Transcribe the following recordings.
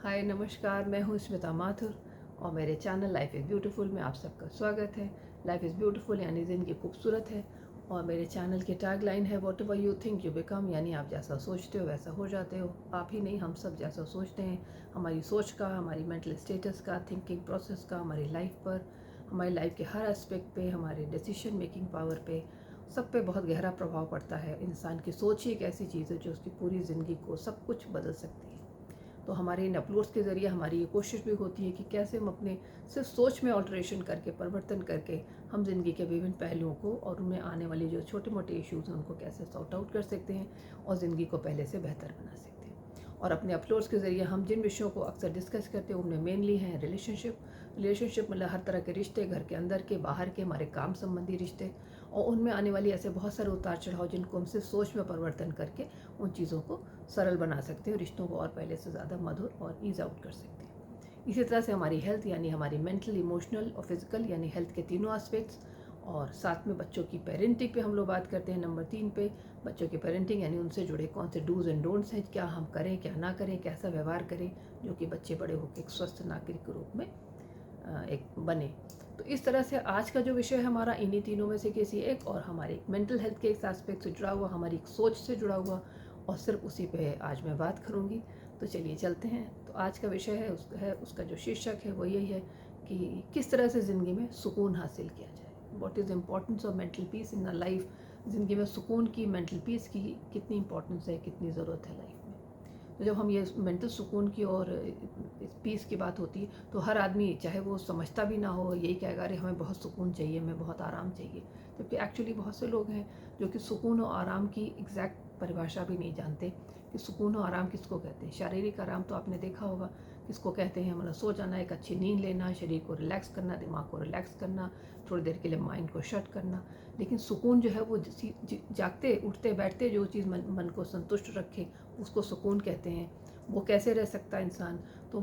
हाय नमस्कार, मैं हूँ स्मिता माथुर और मेरे चैनल लाइफ इज़ ब्यूटीफुल में आप सबका स्वागत है। लाइफ इज़ ब्यूटीफुल यानी ज़िंदगी खूबसूरत है और मेरे चैनल की टैगलाइन है what ever you think you become, यानी आप जैसा सोचते हो वैसा हो जाते हो। आप ही नहीं, हम सब जैसा सोचते हैं, हमारी सोच का, हमारी मेंटल स्टेटस का, थिंकिंग प्रोसेस का, हमारी लाइफ पर, हमारी लाइफ के हर एस्पेक्ट पे, हमारे डिसीजन मेकिंग पावर पे, सब पे बहुत गहरा प्रभाव पड़ता है। इंसान की सोच ही एक ऐसी चीज़ है जो उसकी पूरी ज़िंदगी को सब कुछ बदल सकती है। तो हमारे इन अपलोड्स के ज़रिए हमारी ये कोशिश भी होती है कि कैसे हम अपने सिर्फ सोच में ऑल्ट्रेशन करके, परिवर्तन करके, हम ज़िंदगी के विभिन्न पहलुओं को और उनमें आने वाली जो छोटे मोटे इश्यूज़ हैं उनको कैसे सॉर्ट आउट कर सकते हैं और ज़िंदगी को पहले से बेहतर बना सकते हैं। और अपने अपलोड्स के ज़रिए हम जिन विषयों को अक्सर डिस्कस करते हैं उनमें मेनली हैं रिलेशनशिप मतलब हर तरह के रिश्ते, घर के अंदर के, बाहर के, हमारे काम संबंधी रिश्ते, और उनमें आने वाली ऐसे बहुत सारे उतार चढ़ाव जिनको हम सिर्फ सोच में परिवर्तन करके उन चीज़ों को सरल बना सकते हैं, रिश्तों को और पहले से ज़्यादा मधुर और ईज आउट कर सकते हैं। इसी तरह से हमारी हेल्थ यानी हमारी मेंटल, इमोशनल और फिजिकल यानी हेल्थ के तीनों एस्पेक्ट्स, और साथ में बच्चों की पेरेंटिंग पे हम लोग बात करते हैं। नंबर 3 पे बच्चों की पेरेंटिंग यानी उनसे जुड़े कौन से डूज़ एंड डोंट्स हैं, क्या हम करें क्या ना करें, कैसा व्यवहार करें जो कि बच्चे बड़े होकर एक स्वस्थ नागरिक के रूप में एक बने। तो इस तरह से आज का जो विषय है हमारा इन्हीं तीनों में से किसी एक, और हमारी मेंटल हेल्थ के एक एस्पेक्ट से जुड़ा हुआ, हमारी एक सोच से जुड़ा हुआ, और सिर्फ उसी पे आज मैं बात करूँगी। तो चलिए चलते हैं। तो आज का विषय उसका जो शीर्षक है वो यही है कि किस तरह से ज़िंदगी में सुकून हासिल किया जाए। What is the importance of mental peace in a life. ज़िंदगी में सुकून की, मेंटल पीस की कितनी इंपॉर्टेंस है, कितनी ज़रूरत है लाइफ में। तो जब हम ये मेंटल सुकून की और पीस की बात होती है तो हर आदमी, चाहे वो समझता भी ना हो, यही कहेगा अरे हमें बहुत सुकून चाहिए, हमें बहुत आराम चाहिए। जबकि एक्चुअली बहुत से लोग हैं जो कि सुकून और आराम की एग्जैक्ट परिभाषा भी नहीं जानते कि सुकून और आराम किसको कहते हैं। शारीरिक आराम तो आपने देखा होगा किसको कहते हैं, मतलब सो जाना, एक अच्छी नींद लेना, शरीर को रिलैक्स करना, दिमाग को रिलैक्स करना, थोड़ी देर के लिए माइंड को शट करना। लेकिन सुकून जो है वो जागते उठते बैठते जो चीज़ मन को संतुष्ट रखे उसको सुकून कहते हैं। वो कैसे रह सकता है इंसान। तो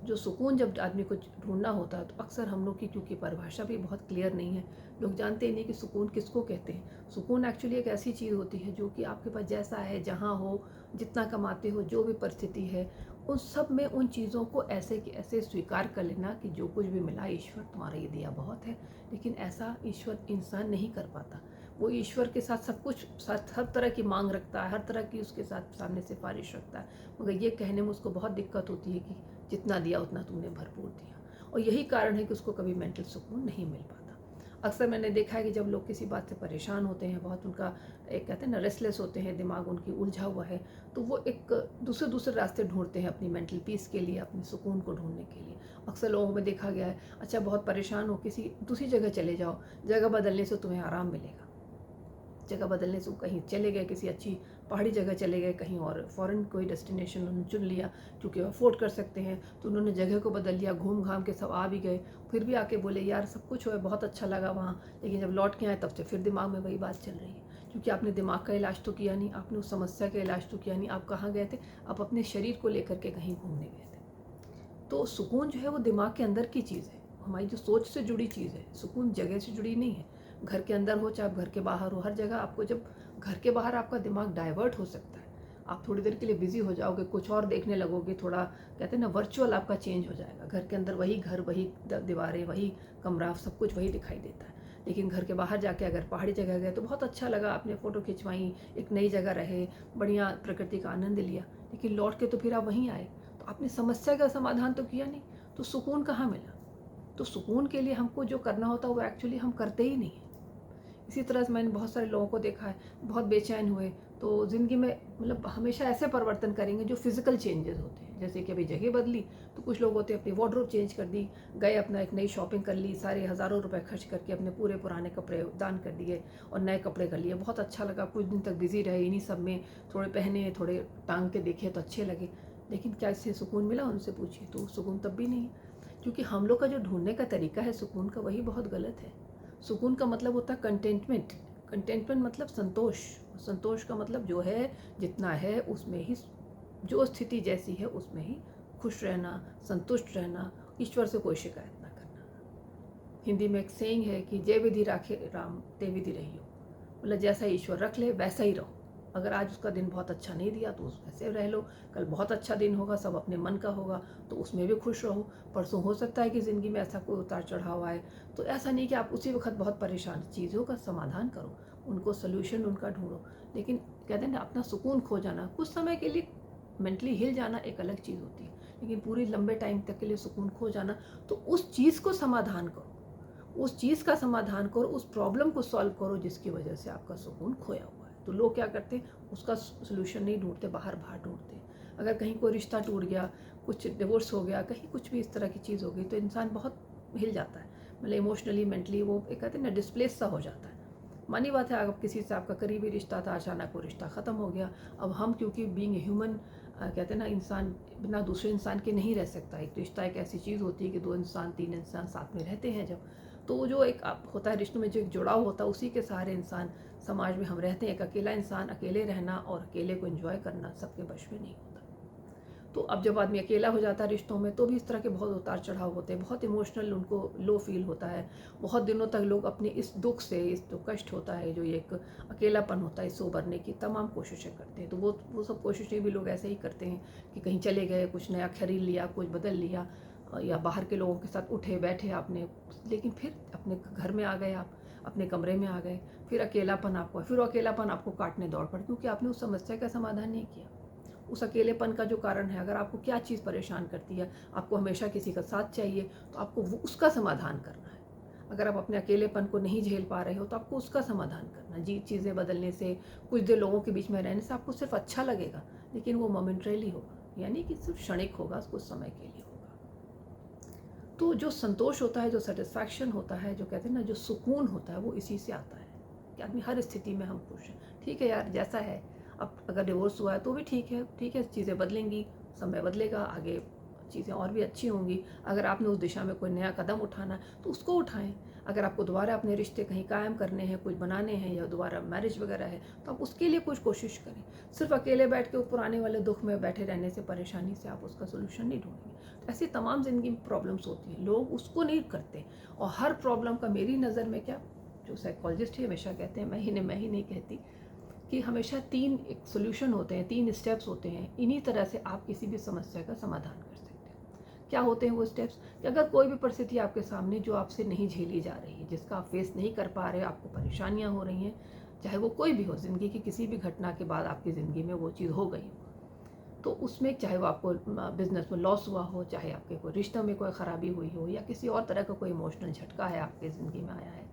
जो सुकून जब आदमी को ढूंढना होता है तो अक्सर हम लोग की, क्योंकि परिभाषा भी बहुत क्लियर नहीं है, लोग जानते ही नहीं कि सुकून किसको कहते हैं। सुकून एक्चुअली एक ऐसी चीज़ होती है जो कि आपके पास जैसा है, जहाँ हो, जितना कमाते हो, जो भी परिस्थिति है, उन सब में उन चीज़ों को ऐसे कि ऐसे स्वीकार कर लेना कि जो कुछ भी मिला ईश्वर तुम्हारा ये दिया बहुत है। लेकिन ऐसा ईश्वर इंसान नहीं कर पाता। वो ईश्वर के साथ सब कुछ, साथ हर तरह की मांग रखता है, हर तरह की उसके साथ सामने सिफारिश रखता है, मगर ये कहने में उसको बहुत दिक्कत होती है कि जितना दिया उतना तुमने भरपूर दिया। और यही कारण है कि उसको कभी मेंटल सुकून नहीं मिल पाता। अक्सर मैंने देखा है कि जब लोग किसी बात से परेशान होते हैं, बहुत उनका एक कहते हैं ना रेस्टलेस होते हैं, दिमाग उनकी उलझा हुआ है, तो वो एक दूसरे दूसरे रास्ते ढूंढते हैं अपनी मेंटल पीस के लिए, अपने सुकून को ढूंढने के लिए। अक्सर लोगों में देखा गया है, अच्छा बहुत परेशान हो, किसी दूसरी जगह चले जाओ, जगह बदलने से तुम्हें आराम मिलेगा। जगह बदलने से वो कहीं चले गए, किसी अच्छी पहाड़ी जगह चले गए, कहीं और फॉरेन कोई डेस्टिनेशन उन्होंने चुन लिया क्योंकि अफोर्ड कर सकते हैं, तो उन्होंने जगह को बदल लिया, घूम घाम के सब आ भी गए। फिर भी आके बोले यार सब कुछ हो, बहुत अच्छा लगा वहाँ, लेकिन जब लौट के आए तब से फिर दिमाग में वही बात चल रही है। क्योंकि आपने दिमाग का इलाज तो किया नहीं, आपने उस समस्या का इलाज तो किया नहीं। आप कहाँ गए थे? आप अपने शरीर को लेकर के कहीं घूमने गए थे। तो सुकून जो है वो दिमाग के अंदर की चीज़ है, हमारी जो सोच से जुड़ी चीज़ है। सुकून जगह से जुड़ी नहीं है। घर के अंदर हो चाहे घर के बाहर हो, हर जगह आपको, जब घर के बाहर आपका दिमाग डाइवर्ट हो सकता है, आप थोड़ी देर के लिए बिजी हो जाओगे, कुछ और देखने लगोगे, थोड़ा कहते हैं ना वर्चुअल आपका चेंज हो जाएगा। घर के अंदर वही घर, वही दीवारें, वही कमरा, सब कुछ वही दिखाई देता है। लेकिन घर के बाहर जाके अगर पहाड़ी जगह गए तो बहुत अच्छा लगा, आपने फ़ोटो खिंचवाई, एक नई जगह रहे, बढ़िया प्रकृति का आनंद लिया, लेकिन लौट के तो फिर आप वहीं आए, तो आपने समस्या का समाधान तो किया नहीं, तो सुकून कहाँ मिला। तो सुकून के लिए हमको जो करना होता है वो एक्चुअली हम करते ही नहीं हैं। इसी तरह से मैंने बहुत सारे लोगों को देखा है, बहुत बेचैन हुए तो ज़िंदगी में मतलब हमेशा ऐसे परिवर्तन करेंगे जो फिज़िकल चेंजेस होते हैं। जैसे कि अभी जगह बदली तो कुछ लोग होते हैं अपनी वार्डरोब चेंज कर दी, गए अपना एक नई शॉपिंग कर ली, सारे हज़ारों रुपए खर्च करके अपने पूरे पुराने कपड़े दान कर दिए और नए कपड़े कर लिए। बहुत अच्छा लगा, कुछ दिन तक बिज़ी रहे इन्हीं सब में, थोड़े पहने, थोड़े टांग के देखे तो अच्छे लगे। लेकिन क्या इससे सुकून मिला उनसे पूछिए, तो सुकून तब भी नहीं है। क्योंकि हम लोग का जो ढूंढने का तरीका है सुकून का, वही बहुत गलत है। सुकून का मतलब होता है कंटेंटमेंट। कंटेंटमेंट मतलब संतोष। संतोष का मतलब जो है, जितना है उसमें ही, जो स्थिति जैसी है उसमें ही खुश रहना, संतुष्ट रहना, ईश्वर से कोई शिकायत ना करना। हिंदी में एक सेइंग है कि जय विधि राखे राम ते विधि रहियो, मतलब जैसा ईश्वर रख ले वैसा ही रहो। अगर आज उसका दिन बहुत अच्छा नहीं दिया तो उस वैसे रह लो, कल बहुत अच्छा दिन होगा, सब अपने मन का होगा तो उसमें भी खुश रहो। परसों हो सकता है कि ज़िंदगी में ऐसा कोई उतार चढ़ाव आए, तो ऐसा नहीं कि आप उसी वक्त बहुत परेशान, चीज़ों का समाधान करो, उनको सोल्यूशन उनका ढूंढो। लेकिन कहते हैं ना, अपना सुकून खो जाना, कुछ समय के लिए मेंटली हिल जाना एक अलग चीज़ होती है, लेकिन पूरी लंबे टाइम तक के लिए सुकून खो जाना, तो उस चीज़ को समाधान करो, उस चीज़ का समाधान करो, उस प्रॉब्लम को सॉल्व करो जिसकी वजह से आपका सुकून खोया हुआ है। तो लोग क्या करते हैं, उसका सोल्यूशन नहीं ढूंढते, बाहर बाहर ढूंढते हैं। अगर कहीं कोई रिश्ता टूट गया, कुछ डिवोर्स हो गया, कहीं कुछ भी इस तरह की चीज़ हो गई, तो इंसान बहुत हिल जाता है, मतलब इमोशनली, मेंटली वो एक कहते हैं ना डिस्प्लेस सा हो जाता है। मानी बात है, अगर किसी से आपका करीबी रिश्ता था, अचानक वो रिश्ता ख़त्म हो गया। अब हम क्योंकि बीइंग ह्यूमन, कहते हैं ना, इंसान बिना दूसरे इंसान के नहीं रह सकता। एक रिश्ता एक ऐसी चीज़ होती है कि 2 इंसान 3 इंसान साथ में रहते हैं जब, तो वो जो एक होता है रिश्तों में, जो एक जुड़ाव होता है, उसी के सहारे इंसान समाज में हम रहते हैं। एक अकेला इंसान अकेले रहना और अकेले को एंजॉय करना सबके वश में नहीं होता। तो अब जब आदमी अकेला हो जाता है रिश्तों में, तो भी इस तरह के बहुत उतार चढ़ाव होते हैं, बहुत इमोशनल उनको लो फील होता है। बहुत दिनों तक लोग अपने इस दुख से, इस जो कष्ट होता है, जो ये एक अकेलापन होता है, इससे उबरने की तमाम कोशिशें करते हैं। तो वो सब कोशिशें भी लोग ऐसे ही करते हैं कि कहीं चले गए, कुछ नया खरीद लिया, कुछ बदल लिया, या बाहर के लोगों के साथ उठे बैठे आपने, लेकिन फिर अपने घर में आ गए, आप अपने कमरे में आ गए, फिर अकेलापन आपको, फिर वो अकेलापन आपको काटने दौड़ पड़े, क्योंकि आपने उस समस्या का समाधान नहीं किया। उस अकेलेपन का जो कारण है, अगर आपको क्या चीज़ परेशान करती है, आपको हमेशा किसी का साथ चाहिए, तो आपको वो उसका समाधान करना है। अगर आप अपने अकेलेपन को नहीं झेल पा रहे हो, तो आपको उसका समाधान करना। जी, चीज़ें बदलने से, कुछ देर लोगों के बीच में रहने से आपको सिर्फ अच्छा लगेगा, लेकिन वो मोमेंटरीली होगा, यानी कि सिर्फ क्षणिक होगा, कुछ समय के लिए होगा। तो जो संतोष होता है, जो सेटिस्फैक्शन होता है, जो कहते हैं ना, जो सुकून होता है, वो इसी से आता है कि आदमी हर स्थिति में हम खुश हैं। ठीक है यार, जैसा है, अब अगर डिवोर्स हुआ है तो भी ठीक है, ठीक है, चीज़ें बदलेंगी, समय बदलेगा, आगे चीज़ें और भी अच्छी होंगी। अगर आपने उस दिशा में कोई नया कदम उठाना है तो उसको उठाएं। अगर आपको दोबारा अपने रिश्ते कहीं कायम करने हैं, कुछ बनाने हैं, या दोबारा मैरिज वगैरह है, तो आप उसके लिए कुछ कोशिश करें। सिर्फ अकेले बैठ के पुराने वाले दुख में बैठे रहने से, परेशानी से आप उसका सोल्यूशन नहीं ढूंढेंगे। तो ऐसी तमाम ज़िंदगी में प्रॉब्लम्स होती हैं, लोग उसको नहीं करते। और हर प्रॉब्लम का मेरी नज़र में, क्या, जो साइकोलॉजिस्ट ही हमेशा कहते हैं, मैं ही नहीं कहती, कि हमेशा 3 एक सोल्यूशन होते हैं, 3 स्टेप्स होते हैं। इन्हीं तरह से आप किसी भी समस्या का समाधान कर सकते हैं। क्या होते हैं वो स्टेप्स? कि अगर कोई भी परिस्थिति आपके सामने जो आपसे नहीं झेली जा रही है, जिसका आप फेस नहीं कर पा रहे, आपको परेशानियां हो रही हैं, चाहे वो कोई भी हो, ज़िंदगी की किसी भी घटना के बाद आपकी ज़िंदगी में वो चीज़ हो गई हो, तो उसमें चाहे वो आपको बिजनेस में लॉस हुआ हो, चाहे आपके कोई रिश्तों में कोई ख़राबी हुई हो, या किसी और तरह का कोई इमोशनल झटका है आपके ज़िंदगी में आया है,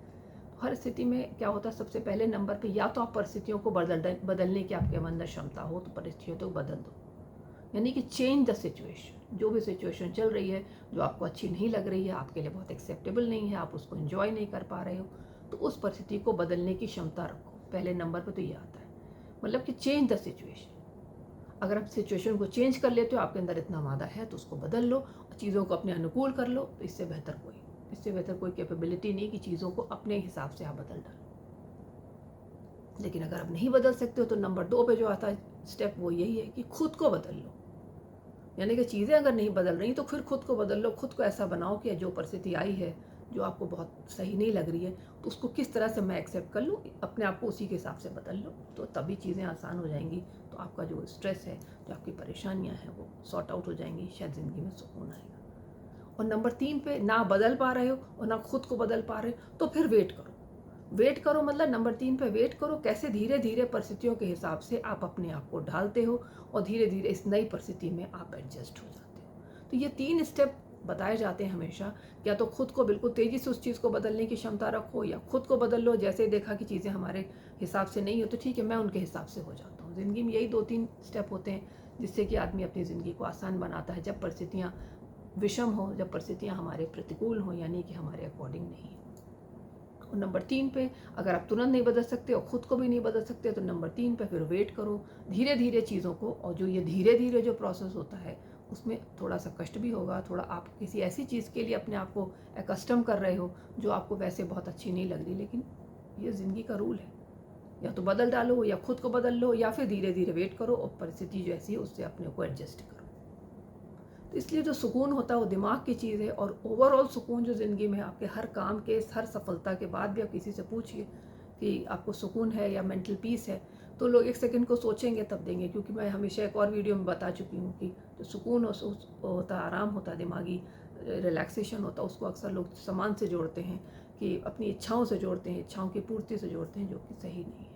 हर स्थिति में क्या होता है, सबसे पहले नंबर पे या तो आप परिस्थितियों को बदलने की आपके अंदर क्षमता हो, तो परिस्थितियों को बदल दो, यानी कि चेंज द सिचुएशन। जो भी सिचुएशन चल रही है, जो आपको अच्छी नहीं लग रही है, आपके लिए बहुत एक्सेप्टेबल नहीं है, आप उसको एंजॉय नहीं कर पा रहे हो, तो उस परिस्थिति को बदलने की क्षमता रखो। पहले नंबर पर तो ये आता है, मतलब कि चेंज द सिचुएशन। अगर आप सिचुएशन को चेंज कर लेते हो, आपके अंदर इतना मादा है, तो उसको बदल लो, चीज़ों को अपने अनुकूल कर लो। तो इससे बेहतर कोई कैपेबिलिटी नहीं कि चीज़ों को अपने हिसाब से आप बदल डालो। लेकिन अगर आप नहीं बदल सकते हो, तो नंबर 2 पे जो आता है स्टेप, वो यही है कि खुद को बदल लो। यानी कि चीज़ें अगर नहीं बदल रही तो फिर खुद को बदल लो। खुद को ऐसा बनाओ कि जो परिस्थिति आई है, जो आपको बहुत सही नहीं लग रही है, तो उसको किस तरह से मैं एक्सेप्ट कर लूँ, अपने आप को उसी के हिसाब से बदल लो, तो तभी चीज़ें आसान हो जाएंगी। तो आपका जो स्ट्रेस है, जो आपकी परेशानियाँ हैं, वो सॉर्ट आउट हो जाएंगी, शायद ज़िंदगी में सुकून आएगा। और नंबर 3 पे, ना बदल पा रहे हो और ना खुद को बदल पा रहे हो, तो फिर वेट करो। वेट करो मतलब नंबर 3 पे वेट करो। कैसे? धीरे धीरे परिस्थितियों के हिसाब से आप अपने आप को ढालते हो, और धीरे धीरे इस नई परिस्थिति में आप एडजस्ट हो जाते हो। तो ये 3 स्टेप बताए जाते हैं हमेशा। या तो खुद को बिल्कुल तेज़ी से उस चीज़ को बदलने की क्षमता रखो, या खुद को बदल लो। जैसे देखा कि चीज़ें हमारे हिसाब से नहीं हो, तो ठीक है, मैं उनके हिसाब से हो जाता हूँ। ज़िंदगी में यही 2-3 स्टेप होते हैं जिससे कि आदमी अपनी ज़िंदगी को आसान बनाता है, जब परिस्थितियाँ विषम हो, जब परिस्थितियाँ हमारे प्रतिकूल हों, यानी कि हमारे अकॉर्डिंग नहीं हो। और नंबर 3 पे, अगर आप तुरंत नहीं बदल सकते और ख़ुद को भी नहीं बदल सकते, तो नंबर 3 पे फिर वेट करो धीरे धीरे चीज़ों को। और जो ये धीरे धीरे जो प्रोसेस होता है, उसमें थोड़ा सा कष्ट भी होगा, थोड़ा आप किसी ऐसी चीज़ के लिए अपने आप को एकस्टम कर रहे हो जो आपको वैसे बहुत अच्छी नहीं लग रही, लेकिन ये ज़िंदगी का रूल है। या तो बदल डालो, या खुद को बदल लो, या फिर धीरे धीरे वेट करो और परिस्थिति जो ऐसी है उससे अपने को एडजस्ट करो। तो इसलिए जो सुकून होता है वो दिमाग की चीज़ है। और ओवरऑल सुकून जो ज़िंदगी में आपके हर काम के, हर सफलता के बाद भी आप किसी से पूछिए कि आपको सुकून है या मेंटल पीस है, तो लोग एक सेकंड को सोचेंगे तब देंगे, क्योंकि मैं हमेशा एक और वीडियो में बता चुकी हूँ कि जो सुकून होता, आराम होता, दिमागी रिलैक्सेशन होता, उसको अक्सर लोग सामान से जोड़ते हैं, कि अपनी इच्छाओं से जोड़ते हैं, इच्छाओं की पूर्ति से जोड़ते हैं, जो कि सही नहीं है।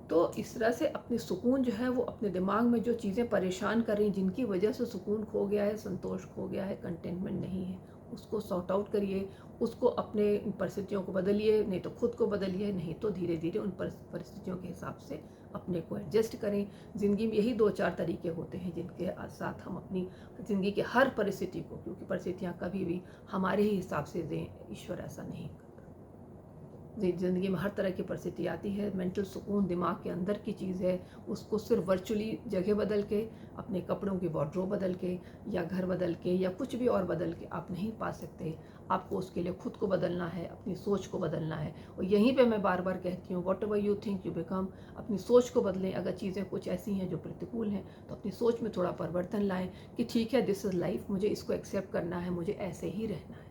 तो इस तरह से अपने सुकून जो है वो अपने दिमाग में जो चीज़ें परेशान कर रही हैं, जिनकी वजह से सुकून खो गया है, संतोष खो गया है, कंटेंटमेंट नहीं है, उसको सॉर्ट आउट करिए, उसको अपने परिस्थितियों को बदलिए, नहीं तो खुद को बदलिए, नहीं तो धीरे धीरे उन परिस्थितियों के हिसाब से अपने को एडजस्ट करें। ज़िंदगी में यही 2-4 तरीके होते हैं जिनके साथ हम अपनी ज़िंदगी की हर परिस्थिति को, क्योंकि परिस्थितियाँ कभी भी हमारे ही हिसाब से दें, ईश्वर ऐसा नहीं करता। ज़िंदगी में हर तरह की परिस्थिति आती है। मेंटल सुकून दिमाग के अंदर की चीज़ है, उसको सिर्फ वर्चुअली जगह बदल के, अपने कपड़ों की वार्डरोब बदल के, या घर बदल के, या कुछ भी और बदल के आप नहीं पा सकते। आपको उसके लिए खुद को बदलना है, अपनी सोच को बदलना है। और यहीं पे मैं बार बार कहती हूँ, what ever you think you become. अपनी सोच को बदलें। अगर चीज़ें कुछ ऐसी हैं जो प्रतिकूल हैं, तो अपनी सोच में थोड़ा परिवर्तन लाएं कि ठीक है, दिस इज़ लाइफ, मुझे इसको एक्सेप्ट करना है, मुझे ऐसे ही रहना है।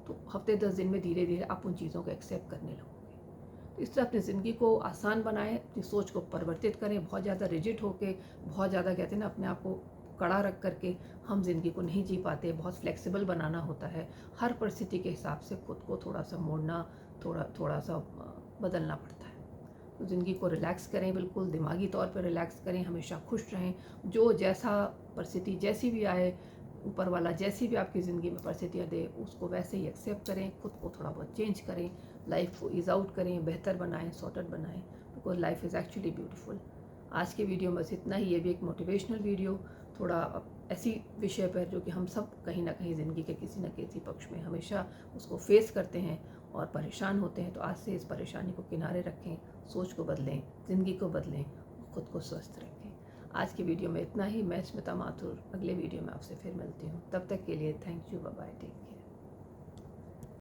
तो हफ्ते 10 दिन में धीरे धीरे आप उन चीज़ों को एक्सेप्ट करने लगोगे। तो इस तरह अपनी ज़िंदगी को आसान बनाएं, अपनी सोच को परिवर्तित करें। बहुत ज़्यादा रिजिड होके, बहुत ज़्यादा कहते हैं ना, अपने आप को कड़ा रख करके हम ज़िंदगी को नहीं जी पाते। बहुत फ्लेक्सिबल बनाना होता है। हर परिस्थिति के हिसाब से खुद को थोड़ा सा मोड़ना, थोड़ा सा बदलना पड़ता है। तो ज़िंदगी को रिलैक्स करें, बिल्कुल दिमागी तौर पर रिलैक्स करें, हमेशा खुश रहें। जो जैसा परिस्थिति जैसी भी आए, ऊपर वाला जैसी भी आपकी ज़िंदगी में परिस्थितियाँ दे, उसको वैसे ही एक्सेप्ट करें। खुद को थोड़ा बहुत चेंज करें, लाइफ को ईज़ आउट करें, बेहतर बनाएं, सॉर्टेड बनाएं, because life is actually beautiful. आज के वीडियो में बस इतना ही। ये भी एक मोटिवेशनल वीडियो, थोड़ा ऐसी विषय पर जो कि हम सब कहीं ना कहीं ज़िंदगी के किसी न किसी पक्ष में हमेशा उसको फेस करते हैं और परेशान होते हैं। तो आज से इस परेशानी को किनारे रखें, सोच को बदलें, ज़िंदगी को बदलें, खुद को स्वस्थ रखें। आज की वीडियो में इतना ही। मैं स्मिता माथुर अगले वीडियो में आपसे फिर मिलती हूँ। तब तक के लिए thank you, bye bye, take care.